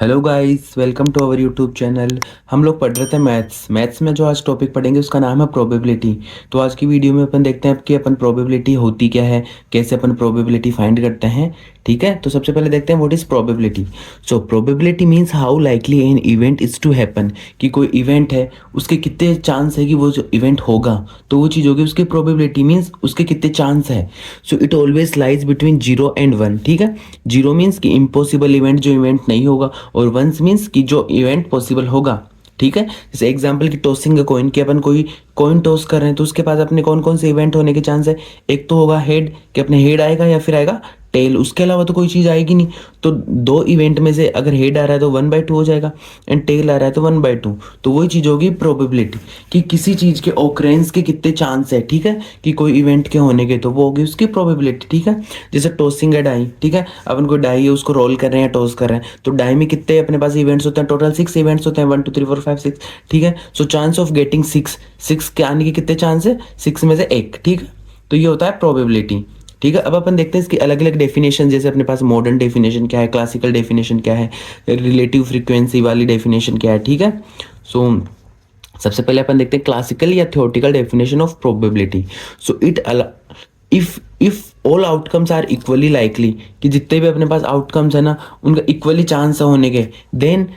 Hello guys, welcome to our YouTube channel. हम लोग पढ़ रहे थे मैथ्स में जो आज टॉपिक पढ़ेंगे उसका नाम है प्रोबेबिलिटी। तो आज की वीडियो में अपन देखते हैं कि अपन प्रोबेबिलिटी होती क्या है, कैसे अपन प्रोबेबिलिटी फाइंड करते हैं। ठीक है, तो सबसे पहले देखते हैं what is probability. So probability means how likely an event is to happen, कि कोई इवेंट है उसके कितने चांस है कि वो जो इवेंट होगा, तो वो चीज़ होगी उसकी प्रोबेबिलिटी मीन्स उसके कितने चांस है। So it always lies between 0 and 1। ठीक है, 0 मीन्स कि इम्पॉसिबल इवेंट, जो इवेंट नहीं होगा, और वंस मीन्स कि जो इवेंट पॉसिबल होगा। ठीक है, जैसे एग्जांपल की टॉसिंग अ कॉइन, कि अपन कोई कॉइन टॉस कर रहे हैं तो उसके पास अपने कौन कौन से इवेंट होने के चांस है। एक तो होगा हेड, कि अपने हेड आएगा या फिर आएगा टेल, उसके अलावा तो कोई चीज़ आएगी नहीं। तो दो इवेंट में से अगर हेड आ रहा है तो 1/2 हो जाएगा, एंड टेल आ रहा है तो 1/2। तो वही चीज़ होगी प्रोबेबिलिटी, कि किसी चीज़ के ऑकरेंस के कितने चांस है। ठीक है, कि कोई इवेंट के होने के, तो वो होगी उसकी प्रोबेबिलिटी। ठीक है, जैसे टॉसिंग है डाई। ठीक है, अपन कोई डाई है उसको रोल कर रहे हैं, टॉस कर रहे हैं, तो डाई में कितने अपने पास इवेंट्स होते हैं, टोटल 6 इवेंट्स होते हैं, 1 2 3 4 5 6। ठीक है, सो चांस ऑफ गेटिंग 6 के आने के कितने चांस है, 6 में से 1। ठीक है, तो ये होता है प्रोबेबिलिटी। ठीक है, अब अपन देखते हैं इसकी अलग अलग डेफिनेशन। जैसे अपने पास मॉडर्न डेफिनेशन क्या है, क्लासिकल डेफिनेशन क्या है, रिलेटिव फ्रीक्वेंसी वाली डेफिनेशन क्या है। ठीक है, सो सबसे पहले अपन देखते हैं क्लासिकल या theoretical definition of probability. So if all outcomes are equally likely, कि जितने भी अपने पास आउटकम्स है ना उनका इक्वली चांस होने के, देन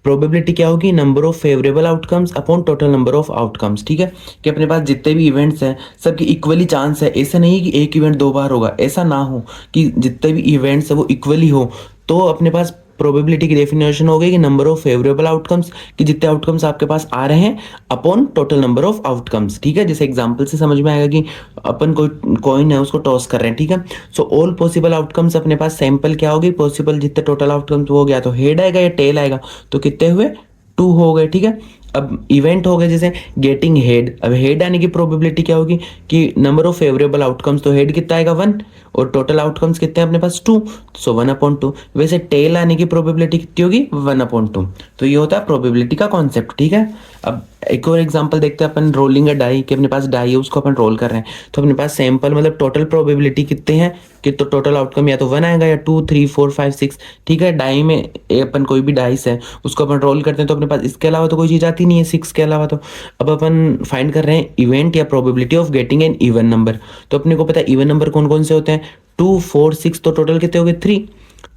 प्रोबेबिलिटी क्या होगी, number of favourable outcomes upon total number of outcomes. ठीक है, कि अपने पास जितने भी इवेंट्स हैं सबकी इक्वली चांस है। ऐसा नहीं कि एक इवेंट 2 बार होगा, ऐसा ना हो, कि जितने भी इवेंट्स है वो इक्वली हो। तो अपने पास प्रोबेबिलिटी की डेफिनेशन हो गई कि नंबर ऑफ फेवरेबल आउटकम्स, कि जितने आउटकम्स आपके पास आ रहे हैं upon total number of outcomes. ठीक है, जैसे एग्जांपल से समझ में आएगा कि अपन कोई कॉइन है उसको टॉस कर रहे हैं। ठीक है, सो ऑल पॉसिबल आउटकम्स अपने पास सैंपल क्या होगी, पॉसिबल जितने टोटल आउटकम्स वो हो गया, तो हेड आएगा या टेल आएगा, तो कितने हुए, 2 हो गए। ठीक है, अब इवेंट हो गए जैसे गेटिंग हेड। अब हेड आने की प्रोबेबिलिटी क्या होगी, कि नंबर ऑफ फेवरेबल आउटकम्स, तो हेड कितना आएगा 1, और टोटल आउटकम्स कितने हैं अपने पास 2, सो 1/2। वैसे टेल आने की प्रोबेबिलिटी कितनी होगी, 1/2। तो ये होता है प्रोबेबिलिटी का कॉन्सेप्ट। ठीक है, अब एक और एग्जांपल देखते हैं अपन, रोलिंग अ डाई, कि अपने पास डाई है उसको अपन रोल कर रहे हैं, तो अपने पास सैंपल मतलब टोटल प्रोबेबिलिटी कितने हैं, कि तो टोटल आउटकम या तो 1 आएगा या 2 3 4 5 6। ठीक है, डाई में अपन कोई भी डाइस है उसको अपन रोल करते हैं, तो अपने पास इसके अलावा तो कोई चीज़ आती नहीं है 6 के अलावा। तो अब अपन फाइंड कर रहे हैं इवेंट या probability of getting an even number. तो अपने को पता है इवन नंबर कौन कौन से होते हैं, 2 4 6, तो टोटल कितने हो गए 3।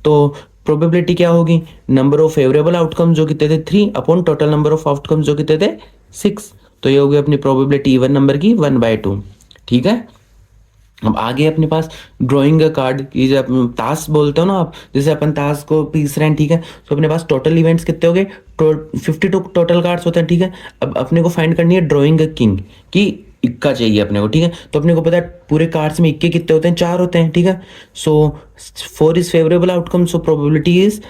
तो प्रोबेबिलिटी क्या होगी, नंबर ऑफ फेवरेबल आउटकम जो कितने थे 3 upon total number of outcome जो कितने थे 6। तो ये होगी अपनी प्रोबेबिलिटी इवन नंबर की 1/2। ठीक है, अब आगे अपने पास ड्राइंग का कार्ड, की जब ताश बोलते हो ना आप, जैसे अपन ताश को पीस रहे हैं। ठीक है, तो अपने पास टोटल इवेंट्स कितने हो गए, 52 टोटल कार्ड्स होते हैं। ठीक है, अब अपने को फाइंड करनी है ड्राइंग किंग, की इक्का चाहिए अपने को। ठीक है, तो अपने को पता है पूरे कार्ड्स में इक्के कितने होते हैं, 4 होते हैं। ठीक है, सो 4 is favourable outcome, so probability is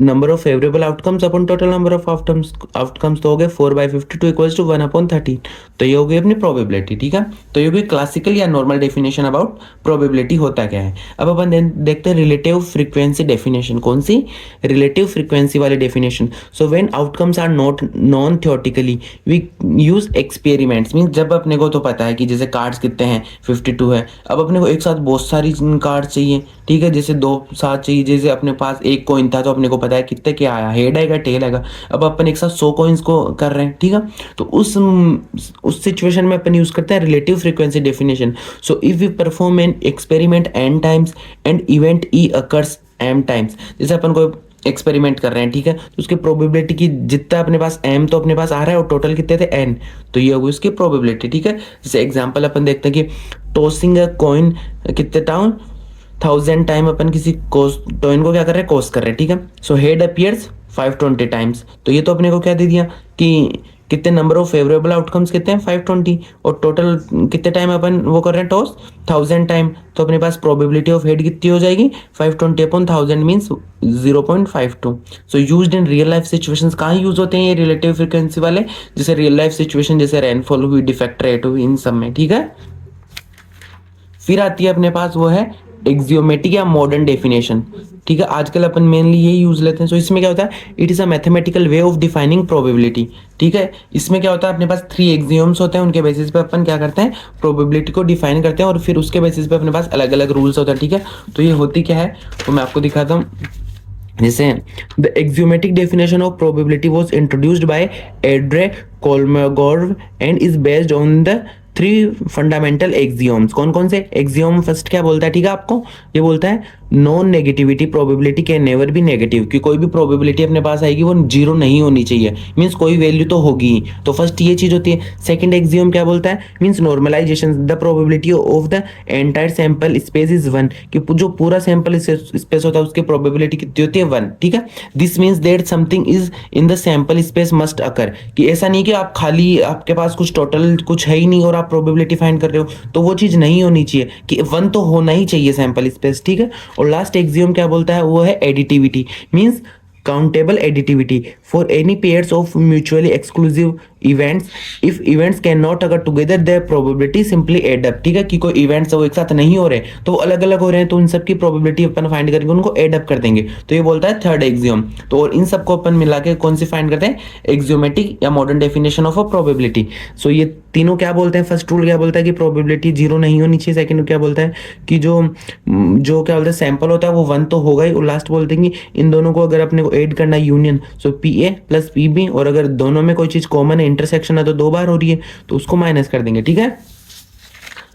number of favourable outcomes upon total number of outcomes, तो हो गए 4/52 इक्वल्स टू 1/13। तो ये हो गई अपनी प्रोबेबिलिटी। ठीक है, तो ये होगी क्लासिकल या नॉर्मल डेफिनेशन अबाउट प्रोबेबिलिटी होता क्या है। अब अपन देखते हैं रिलेटिव फ्रीक्वेंसी डेफिनेशन। कौन सी, रिलेटिव फ्रीक्वेंसी वाली definition. So when outcomes are not known theoretically we use experiments. Mean जब अपने को तो पता है कि जैसे कार्ड्स कितने हैं 52 है, अब अपने को एक साथ बहुत सारी कार्ड चाहिए। ठीक है, जैसे 2 साथ चाहिए, जैसे अपने पास एक कॉइन था तो अपने को पता है कितने क्या आया, हेड आएगा टेल आएगा। अब अपन एक साथ 100 कॉइन्स को कर रहे हैं। ठीक है, तो उस सिचुएशन में अपन यूज करते हैं relative frequency definition. So if we perform an experiment n times and event e occurs m times, जैसे अपन कोई एक्सपेरिमेंट कर रहे हैं। ठीक है, तो उसकी प्रोबेबिलिटी की जितना अपने पास m तो अपने पास आ रहा है और टोटल कितने थे n, तो ये होगी उसकी प्रोबेबिलिटी। ठीक है, जैसे एग्जांपल अपन देखते हैं कि टॉसिंग अ कॉइन कितने टाउन 1000 टाइम अपन किसी कॉइन को क्या कर रहे हैं, कॉस्ट कर रहे हैं। ठीक है, सो हेड अपीयर्स 520 टाइम्स, तो ये तो अपने को क्या दे दिया कि कितने नंबर ऑफ फेवरेबल आउटकम्स कितने हैं 520, और टोटल कितने टाइम अपन वो कर रहे हैं टॉस 1000 टाइम। तो अपने पास प्रोबेबिलिटी ऑफ हेड कितनी हो जाएगी, 520/1000 means 0.52। So used in real life situations. कहाँ यूज होते हैं ये रिलेटिव फ्रीक्वेंसी वाले, जैसे रियल लाइफ सिचुएशन, जैसे रेनफॉल हुई, डिफेक्ट रेट हुई, इन सब में। ठीक है, फिर आती है अपने पास वो है एक्सियोमेटिक या मॉडर्न डेफिनेशन। ठीक है, आजकल अपन मेनली यही यूज लेते हैं। सो इसमें क्या होता है, it is a mathematical way of defining probability. ठीक है, इसमें क्या होता है अपने पास 3 एक्सियोम्स होते हैं, उनके बेसिस पे अपन क्या करते हैं, प्रोबेबिलिटी को डिफाइन करते हैं, और फिर उसके बेसिस पे अपने पास अलग अलग रूल्स होते हैं। ठीक है, तो ये होती क्या है, तो मैं आपको दिखाता हूँ। जैसे the axiomatic definition of probability was introduced by Andrey Kolmogorov and is based on the 3 fundamental axioms. कौन कौन से एक्सियोम? फर्स्ट क्या बोलता है, ठीक है आपको, ये बोलता है non negativity, probability can never be negative, कि कोई भी प्रोबेबिलिटी अपने पास आएगी वो जीरो नहीं होनी चाहिए, मींस कोई वैल्यू तो होगी ही। तो फर्स्ट ये चीज होती है। सेकंड एक्सियोम क्या बोलता है? Means normalisation, the probability of the entire sample space is 1, कि जो पूरा सैंपल स्पेस होता है उसकी प्रोबेबिलिटी कितनी होती है? 1, ठीक है। This means that something is in the sample space must occur, कि ऐसा नहीं कि आप खाली, आपके पास कुछ टोटल कुछ है ही नहीं और आप प्रोबेबिलिटी फाइंड कर रहे हो, तो वो चीज नहीं होनी चाहिए, कि 1 तो होना ही चाहिए सैंपल स्पेस, ठीक है। और लास्ट एक्सियोम क्या बोलता है? वो है additivity, means countable additivity for any pairs of mutually exclusive events, if events can not occur together their probability simply add up, ठीक है, कि कोई इवेंट्स वो एक साथ नहीं हो रहे तो वो अलग अलग हो रहे हैं, तो उन सब की प्रोबेबिलिटी अपन फाइंड करके उनको एड अप कर देंगे, तो ये बोलता है थर्ड एक्सियोम। तो और इन सबको अपन मिला के कौन सी फाइंड करते हैं? एक्सियोमेटिक या modern definition of a probability. So ये तीनों क्या बोलते हैं? फर्स्ट रूल क्या बोलता है कि प्रोबेबिलिटी जीरो नहीं होनी चाहिए। सेकंड क्या बोलता है कि जो जो क्या बोलते हैं सैंपल होता है वो 1 तो होगा ही। और लास्ट बोलते हैं कि इन दोनों को अगर अपने को ऐड करना है union, so P A plus P B, और अगर दोनों में कोई चीज कॉमन है, इंटरसेक्शन है, तो 2 बार हो रही है तो उसको माइनस कर देंगे, ठीक है।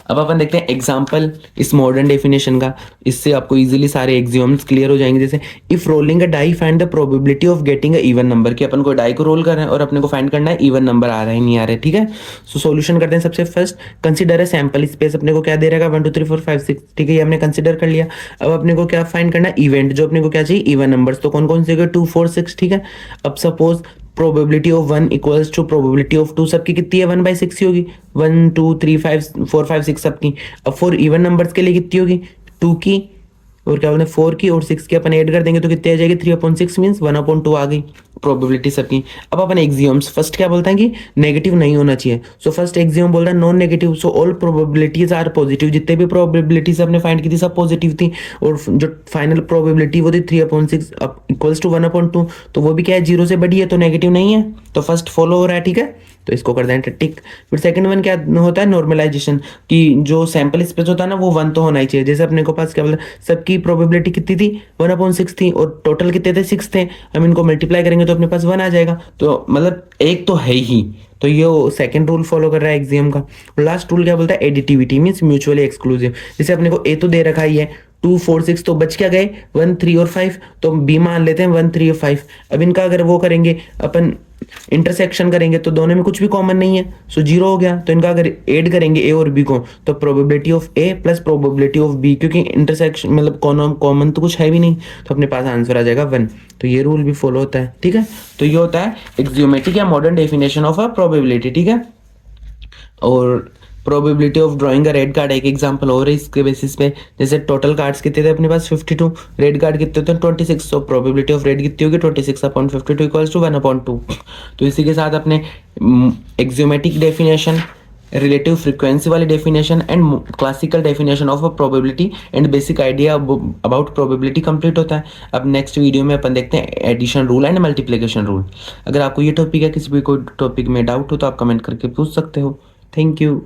अब अपन देखते हैं एग्जाम्पल इस मॉडर्न डेफिनेशन का, इससे आपको इजीली सारे एक्सियोम्स क्लियर हो जाएंगे। जैसे if rolling a die find the probability of getting a even number, कि अपन को डाई को रोल कर रहे हैं और अपने को फाइंड करना है इवन नंबर आ रहा है नहीं आ रहा है, ठीक है। सो सॉल्यूशन करते हैं। सबसे first consider a sample space, अपने को क्या दे रहेगा? 1 2 3 4 5 6, ठीक है, ये हमने कंसीडर कर लिया। अब अपने को क्या फाइंड करना है? इवेंट, जो अपने को क्या चाहिए? Even numbers. तो कौन कौन से? 2 4 6, ठीक है। अब suppose probability of 1 equals to probability of 2, सबकी कितनी है? 1/6 ही होगी। 1 2 3 5 4 5 6 सबकी। अब फॉर इवन नंबर्स के लिए कितनी होगी? 2 की और क्या बोलते हैं 4 की और 6 की अपन ऐड कर देंगे तो कितनी आ जाएगी? 3/6 मींस 1/2 आ गई प्रोबेबिलिटी सबकी। अब अपन एक्सियोम्स, फर्स्ट क्या बोलता है कि नेगेटिव नहीं होना चाहिए। सो फर्स्ट एक्सियोम बोल रहा है non negative, so all probabilities are positive, जितने भी प्रोबेबिलिटीज हमने फाइंड की थी सब पॉजिटिव थी। और जो फाइनल प्रोबेबिलिटी वो थी 3/6 इक्वल्स टू 1/2, तो वो भी क्या है? 0 से बड़ी है तो नेगेटिव नहीं है। तो फर्स्ट फॉलो हो रहा है, ठीक है, तो इसको कर दें टिक। फिर सेकंड वन क्या होता है? नॉर्मलाइजेशन, कि जो सैंपल स्पेस होता है ना वो 1 तो होना ही चाहिए। जैसे अपने को पास क्या बोला, सबकी प्रोबेबिलिटी कितनी थी? 1/6 थी और टोटल कितने थे? 6 थे। हम इनको मल्टीप्लाई करेंगे तो अपने पास 1 आ जाएगा, तो मतलब एक तो है ही। तो ये सेकंड रूल फॉलो कर रहा है एक्सियम का। लास्ट रूल क्या बोलता है? Additivity, means mutually exclusive. जैसे अपने को ए तो दे रखा ही है 2 4 6, तो बच क्या गए? 1 3 और 5, तो बी मान लेते हैं 1 3 और 5। अब इनका अगर वो करेंगे अपन इंटरसेक्शन करेंगे तो दोनों में कुछ भी कॉमन नहीं है, सो 0 हो गया। तो इनका अगर ऐड करेंगे ए और बी को तो probability of A plus probability of B, क्योंकि इंटरसेक्शन मतलब कॉमन तो कुछ है भी नहीं, तो अपने पास आंसर आ जाएगा 1। तो ये रूल भी फॉलो होता है, ठीक है। तो ये होता है एक्सियोमेटिक या modern definition of a probability, ठीक है। और probability of drawing a red card एक एग्जांपल और है इसके बेसिस पे। जैसे टोटल कार्ड्स कितने थे अपने पास? 52, रेड कार्ड कितने थे? 26। सो प्रोबेबिलिटी ऑफ रेड कितनी होगी? 26/52 इक्वल्स टू 1/2। तो इसी के साथ अपने एक्सियोमेटिक डेफिनेशन, रिलेटिव फ्रीक्वेंसी वाली definition and classical definition of a probability and basic idea about probability complete होता है। अब नेक्स्ट वीडियो में अपन देखते हैं addition rule and multiplication rule. अगर आपको ये टॉपिक है, किसी भी कोई टॉपिक में डाउट हो तो आप कमेंट करके पूछ सकते हो। Thank you.